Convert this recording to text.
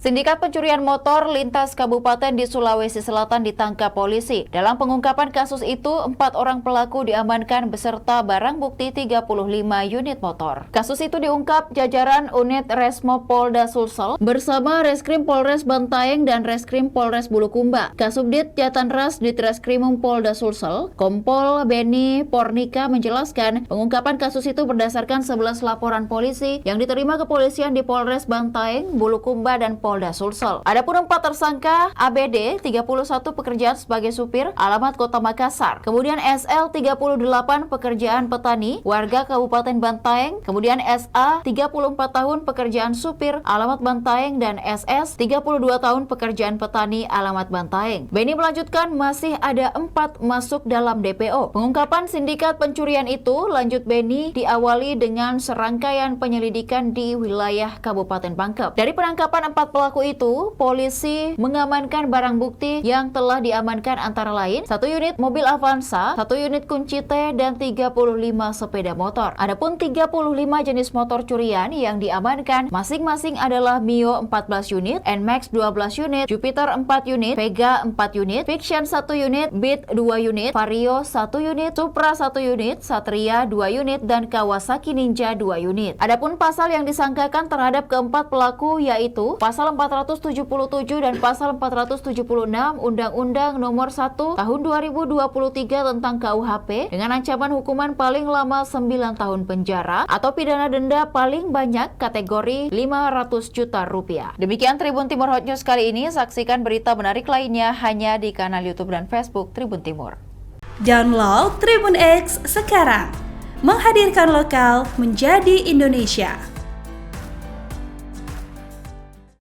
Sindikat pencurian motor lintas kabupaten di Sulawesi Selatan ditangkap polisi. Dalam pengungkapan kasus itu, 4 orang pelaku diamankan beserta barang bukti 35 unit motor. Kasus itu diungkap jajaran unit Resmo Polda Sulsel bersama Reskrim Polres Bantaeng dan Reskrim Polres Bulukumba. Kasubdit Jatanras Ditreskrimum Polda Sulsel, Kompol Beni Pornika menjelaskan pengungkapan kasus itu berdasarkan 11 laporan polisi yang diterima kepolisian di Polres Bantaeng, Bulukumba, dan Polda Sulsel. Adapun 4 tersangka: ABD 31 pekerjaan sebagai supir, alamat Kota Makassar. Kemudian SL 38 pekerjaan petani, warga Kabupaten Bantaeng. Kemudian SA 34 tahun pekerjaan supir, alamat Bantaeng, dan SS 32 tahun pekerjaan petani, alamat Bantaeng. Beni melanjutkan masih ada 4 masuk dalam DPO. Pengungkapan sindikat pencurian itu, lanjut Beni, diawali dengan serangkaian penyelidikan di wilayah Kabupaten Pangkep. Dari penangkapan 4 pelaku itu, polisi mengamankan barang bukti yang telah diamankan antara lain 1 unit mobil Avanza, 1 unit kunci T, dan 35 sepeda motor. Adapun 35 jenis motor curian yang diamankan masing-masing adalah Mio 14 unit, NMAX 12 unit, Jupiter 4 unit, Vega 4 unit, Fiction 1 unit, Beat 2 unit, Vario 1 unit, Supra 1 unit, Satria 2 unit, dan Kawasaki Ninja 2 unit. Adapun pasal yang disangkakan terhadap keempat pelaku yaitu Pasal 477 dan Pasal 476 Undang-Undang Nomor 1 Tahun 2023 tentang KUHP dengan ancaman hukuman paling lama 9 tahun penjara atau pidana denda paling banyak kategori 500 juta rupiah. Demikian Tribun Timur Hot News kali ini. Saksikan berita menarik lainnya hanya di kanal YouTube dan Facebook Tribun Timur. Download Tribun X sekarang, menghadirkan lokal menjadi Indonesia.